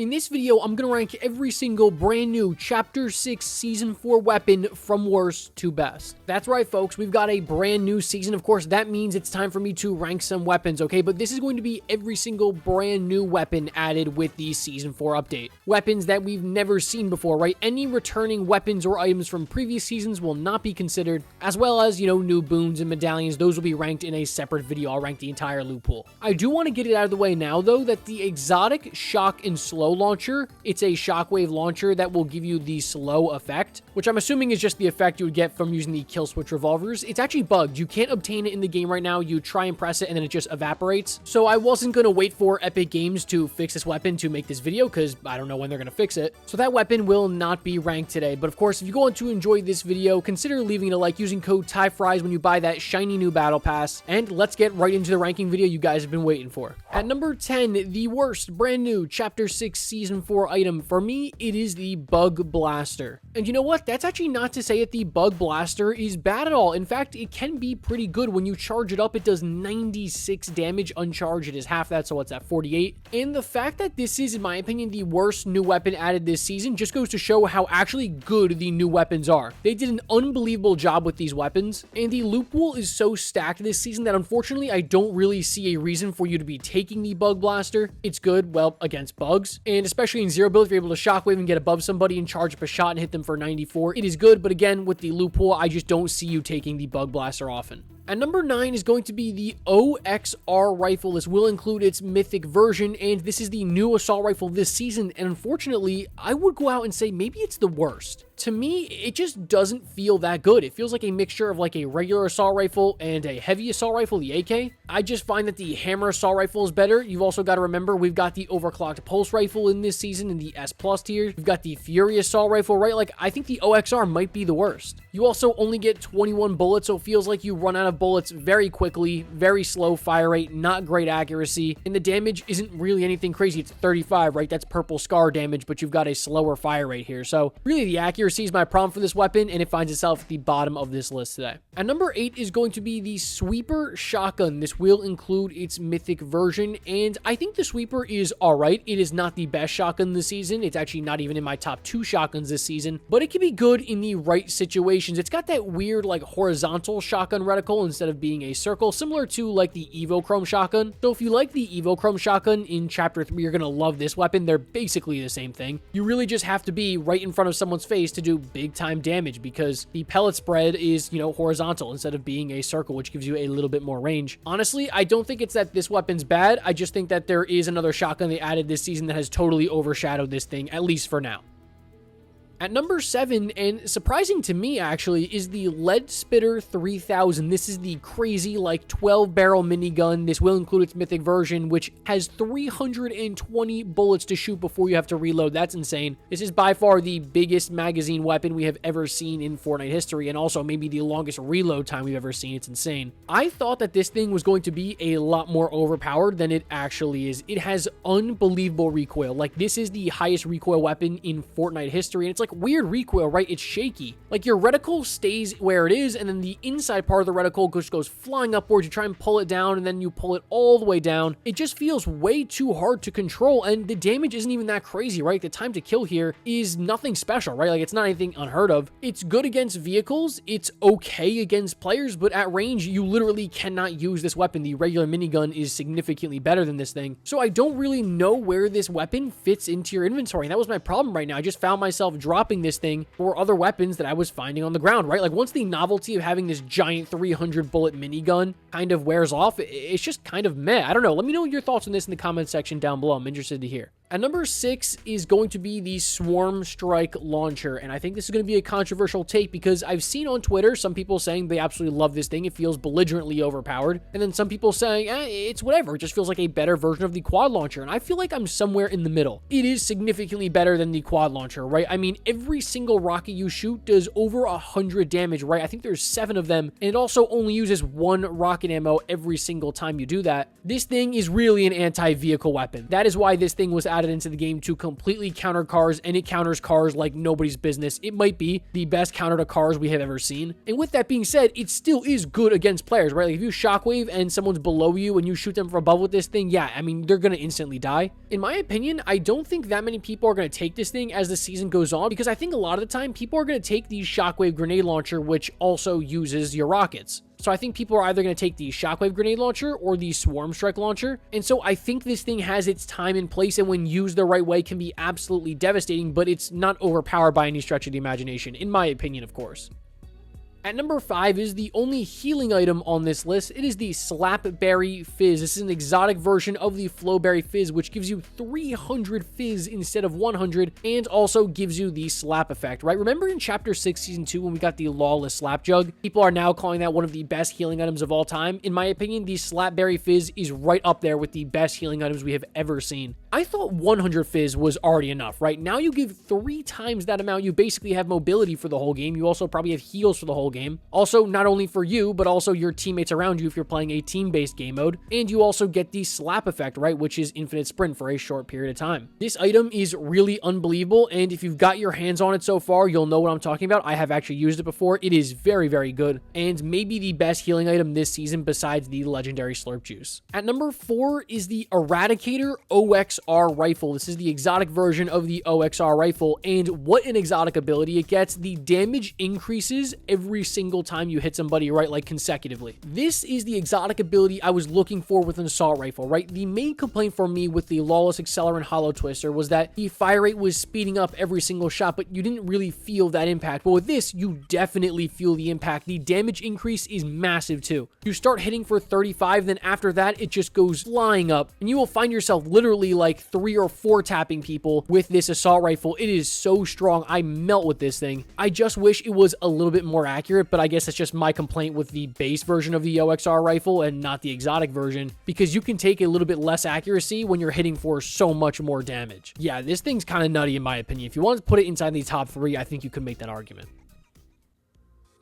In this video, I'm going to rank every single brand new Chapter 6 Season 4 weapon from worst to best. That's right, folks. We've got a brand new season. Of course, that means it's time for me to rank some weapons, okay? But this is going to be every single brand new weapon added with the Season 4 update. Weapons that we've never seen before, right? Any returning weapons or items from previous seasons will not be considered, as well as, new boons and medallions. Those will be ranked in a separate video. I'll rank the entire loot pool. I do want to get it out of the way now, though, that the exotic shock and slow launcher, it's a shockwave launcher that will give you the slow effect, which I'm assuming is just the effect you would get from using the kill switch revolvers. It's actually bugged. You can't obtain it in the game right now. You try and press it and then it just evaporates. So I wasn't going to wait for Epic Games to fix this weapon to make this video because I don't know when they're going to fix it. So that weapon will not be ranked today. But of course, if you go on to enjoy this video, consider leaving a like using code TYFRYZ when you buy that shiny new battle pass. And let's get right into the ranking video you guys have been waiting for. At number 10, the worst brand new Chapter 6 Season 4 item. For me, it is the Bug Blaster. And you know what? That's actually not to say that the Bug Blaster is bad at all. In fact, it can be pretty good. When you charge it up, it does 96 damage uncharged. It is half that, so what's that, 48? And the fact that this is, in my opinion, the worst new weapon added this season just goes to show how actually good the new weapons are. They did an unbelievable job with these weapons, and the loot pool is so stacked this season that unfortunately I don't really see a reason for you to be taking the Bug Blaster. It's good, well, against bugs, and especially in zero build, if you're able to shockwave and get above somebody and charge up a shot and hit them for 94, it is good, but again, with the loot pool, I just don't see you taking the Bug Blaster often. At number 9 is going to be the OXR Rifle. This will include its mythic version, and this is the new assault rifle this season, and unfortunately, I would go out and say maybe it's the worst. To me, it just doesn't feel that good. It feels like a mixture of like a regular assault rifle and a heavy assault rifle, the AK. I just find that the hammer assault rifle is better. You've also got to remember, we've got the overclocked pulse rifle in this season in the S+ tier. We've got the Fury assault rifle, right? Like, I think the OXR might be the worst. You also only get 21 bullets, so it feels like you run out of bullets very quickly, very slow fire rate, not great accuracy, and the damage isn't really anything crazy. It's 35, right? That's purple scar damage, but you've got a slower fire rate here. So really, the accuracy is my problem for this weapon, and it finds itself at the bottom of this list today. At number 8 is going to be the Sweeper Shotgun. This will include its mythic version, and I think the Sweeper is alright. It is not the best shotgun this season. It's actually not even in my top 2 shotguns this season, but it can be good in the right situations. It's got that weird, like, horizontal shotgun reticle instead of being a circle, similar to, like, the Evochrome shotgun. So if you like the Evochrome shotgun in Chapter 3, you're gonna love this weapon. They're basically the same thing. You really just have to be right in front of someone's face to do big time damage because the pellet spread is, horizontal instead of being a circle, which gives you a little bit more range. Honestly, I don't think it's that this weapon's bad. I just think that there is another shotgun they added this season that has totally overshadowed this thing, at least for now. At number 7, and surprising to me actually, is the Leadspitter 3000. This is the crazy, like, 12-barrel minigun. This will include its mythic version, which has 320 bullets to shoot before you have to reload. That's insane. This is by far the biggest magazine weapon we have ever seen in Fortnite history, and also maybe the longest reload time we've ever seen. It's insane. I thought that this thing was going to be a lot more overpowered than it actually is. It has unbelievable recoil. Like, this is the highest recoil weapon in Fortnite history, and it's like weird recoil, right? It's shaky. Like, your reticle stays where it is, and then the inside part of the reticle just goes flying upwards. You try and pull it down, and then you pull it all the way down. It just feels way too hard to control, and the damage isn't even that crazy, right? The time to kill here is nothing special, right? Like, it's not anything unheard of. It's good against vehicles. It's okay against players, but at range, you literally cannot use this weapon. The regular minigun is significantly better than this thing. So I don't really know where this weapon fits into your inventory, and that was my problem right now. I just found myself dropping this thing for other weapons that I was finding on the ground, right? Like, once the novelty of having this giant 300 bullet minigun kind of wears off, it's just kind of meh. I don't know. Let me know your thoughts on this in the comment section down below. I'm interested to hear. At number 6 is going to be the Swarm Strike Launcher, and I think this is going to be a controversial take because I've seen on Twitter some people saying they absolutely love this thing. It feels belligerently overpowered, and then some people saying, it's whatever. It just feels like a better version of the Quad Launcher, and I feel like I'm somewhere in the middle. It is significantly better than the Quad Launcher, right? I mean, every single rocket you shoot does over 100 damage, right? I think there's 7 of them, and it also only uses 1 rocket ammo every single time you do that. This thing is really an anti-vehicle weapon. That is why this thing was added added into the game to completely counter cars, and it counters cars like nobody's business. It might be the best counter to cars we have ever seen. And with that being said, it still is good against players, right? Like if you shockwave and someone's below you and you shoot them from above with this thing, yeah, I mean, they're going to instantly die. In my opinion, I don't think that many people are going to take this thing as the season goes on, because I think a lot of the time people are going to take the shockwave grenade launcher, which also uses your rockets. So I think people are either going to take the shockwave grenade launcher or the swarm strike launcher. And so I think this thing has its time and place, and when used the right way can be absolutely devastating, but it's not overpowered by any stretch of the imagination, in my opinion, of course. At number 5 is the only healing item on this list. It is the Slapberry Fizz. This is an exotic version of the Flowberry Fizz, which gives you 300 Fizz instead of 100, and also gives you the slap effect, right? Remember in Chapter 6, Season 2, when we got the Lawless Slap Jug? People are now calling that one of the best healing items of all time. In my opinion, the Slapberry Fizz is right up there with the best healing items we have ever seen. I thought 100 Fizz was already enough, right? Now you give 3 times that amount. You basically have mobility for the whole game. You also probably have heals for the whole game. Also, not only for you, but also your teammates around you if you're playing a team-based game mode. And you also get the slap effect, right? Which is infinite sprint for a short period of time. This item is really unbelievable, and if you've got your hands on it so far, you'll know what I'm talking about. I have actually used it before. It is very, very good, and maybe the best healing item this season besides the legendary Slurp Juice. At number 4 is the Eradicator OXR Rifle. This is the exotic version of the OXR Rifle, and what an exotic ability it gets. The damage increases every single time you hit somebody, right, like consecutively. This is the exotic ability I was looking for with an assault rifle, right? The main complaint for me with the Lawless Accelerant Hollow Twister was that the fire rate was speeding up every single shot, but you didn't really feel that impact. But with this, you definitely feel the impact. The damage increase is massive too. You start hitting for 35, then after that, it just goes flying up, and you will find yourself literally like 3 or 4 tapping people with this assault rifle. It is so strong. I melt with this thing. I just wish it was a little bit more accurate, but I guess that's just my complaint with the base version of the OXR rifle and not the exotic version, because you can take a little bit less accuracy when you're hitting for so much more damage. Yeah, this thing's kind of nutty in my opinion. If you want to put it inside the top 3, I think you could make that argument.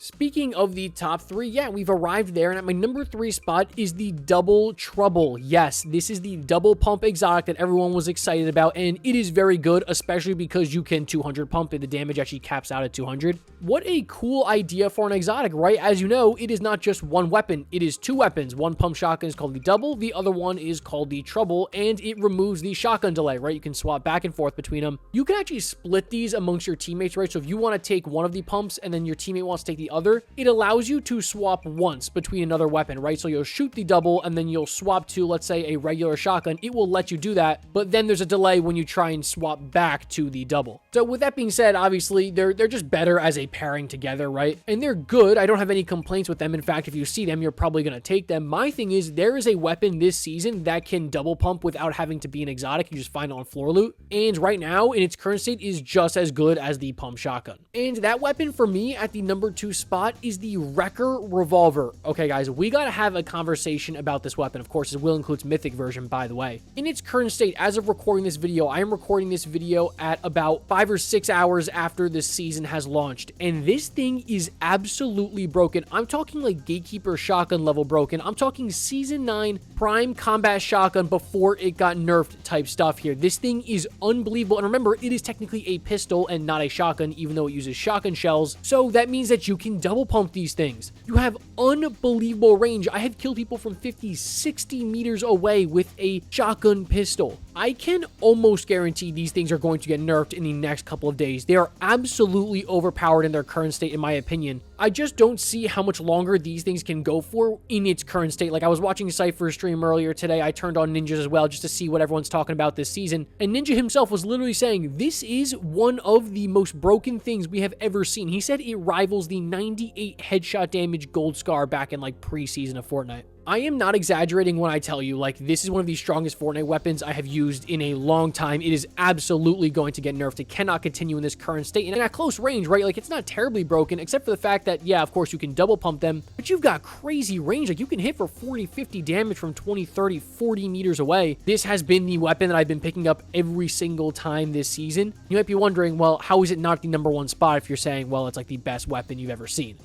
Speaking of the top 3, yeah, we've arrived there, and at my number 3 spot is the Double Trouble. Yes, this is the double pump exotic that everyone was excited about, and it is very good, especially because you can 200 pump it. The damage actually caps out at 200. What a cool idea for an exotic, right? As you know, it is not just one weapon, it is 2 weapons. One pump shotgun is called the Double, the other one is called the Trouble, and it removes the shotgun delay, right? You can swap back and forth between them. You can actually split these amongst your teammates, right? So if you want to take one of the pumps and then your teammate wants to take the other, it allows you to swap once between another weapon, right? So you'll shoot the Double and then you'll swap to, let's say, a regular shotgun. It will let you do that, but then there's a delay when you try and swap back to the Double. So with that being said, obviously they're just better as a pairing together, right? And they're good. I don't have any complaints with them. In fact, if you see them, you're probably going to take them. My thing is, there is a weapon this season that can double pump without having to be an exotic. You just find it on floor loot, and right now in its current state is just as good as the pump shotgun. And that weapon for me at the number 2 spot is the Wrecker Revolver. Okay, guys, we got to have a conversation about this weapon. Of course, it will include mythic version, by the way. In its current state, as of recording this video, I am recording this video at about 5 or 6 hours after this season has launched, and this thing is absolutely broken. I'm talking like Gatekeeper shotgun level broken. I'm talking Season 9 Prime Combat Shotgun before it got nerfed type stuff here. This thing is unbelievable, and remember, it is technically a pistol and not a shotgun, even though it uses shotgun shells, so that means that you can double pump these things. You have unbelievable range. I have killed people from 50, 60 meters away with a shotgun pistol. I can almost guarantee these things are going to get nerfed in the next couple of days. They are absolutely overpowered in their current state, in my opinion. I just don't see how much longer these things can go for in its current state. Like, I was watching Cypher's stream earlier today. I turned on Ninja's as well just to see what everyone's talking about this season. And Ninja himself was literally saying, this is one of the most broken things we have ever seen. He said it rivals the 98 headshot damage gold scar back in like pre-season of Fortnite. I am not exaggerating when I tell you, like, this is one of the strongest Fortnite weapons I have used in a long time. It is absolutely going to get nerfed. It cannot continue in this current state. And at close range, right, like, it's not terribly broken, except for the fact that, yeah, of course, you can double pump them, but you've got crazy range. Like, you can hit for 40, 50 damage from 20, 30, 40 meters away. This has been the weapon that I've been picking up every single time this season. You might be wondering, well, how is it not the number 1 spot if you're saying, well, it's like the best weapon you've ever seen?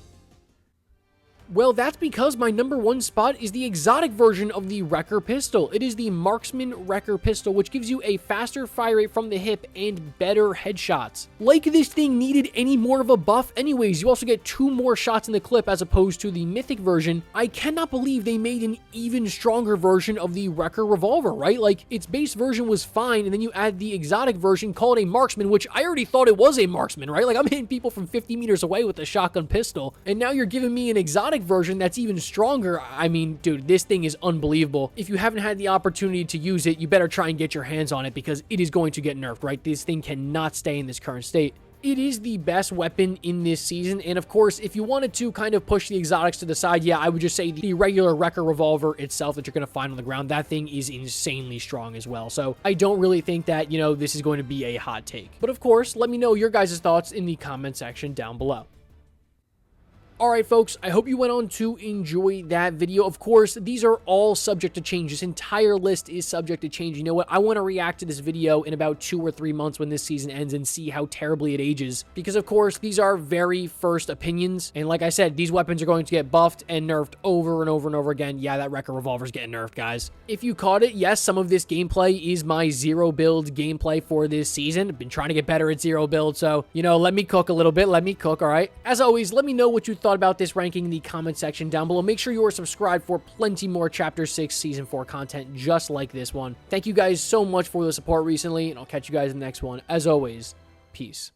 Well, that's because my number one spot is the exotic version of the Wrecker pistol. It is the Marksman Wrecker pistol, which gives you a faster fire rate from the hip and better headshots. Like this thing needed any more of a buff anyways. You also get 2 more shots in the clip as opposed to the mythic version. I cannot believe they made an even stronger version of the Wrecker Revolver, right? Like, its base version was fine, and then you add the exotic version, call it a Marksman, which I already thought it was a Marksman, right? Like, I'm hitting people from 50 meters away with a shotgun pistol, and now you're giving me an exotic version that's even stronger. I mean, dude, this thing is unbelievable. If you haven't had the opportunity to use it, you better try and get your hands on it because it is going to get nerfed, right? This thing cannot stay in this current state. It is the best weapon in this season, and of course, if you wanted to kind of push the exotics to the side, yeah, I would just say the regular Wrecker Revolver itself that you're going to find on the ground, that thing is insanely strong as well. So I don't really think that, you know, this is going to be a hot take. But of course, let me know your guys' thoughts in the comment section down below. Alright folks, I hope you went on to enjoy that video. Of course, these are all subject to change. This entire list is subject to change. You know what? I want to react to this video in about 2 or 3 months when this season ends and see how terribly it ages. Because of course, these are very first opinions. And like I said, these weapons are going to get buffed and nerfed over and over and over again. Yeah, that Wrecker Revolver's getting nerfed, guys. If you caught it, yes, some of this gameplay is my zero build gameplay for this season. I've been trying to get better at zero build, so, you know, let me cook a little bit. Let me cook, alright? As always, let me know what you thought about this ranking in the comment section down below. Make sure you are subscribed for plenty more Chapter 6 Season 4 content just like this one. Thank you guys so much for the support recently, and I'll catch you guys in the next one. As always, peace.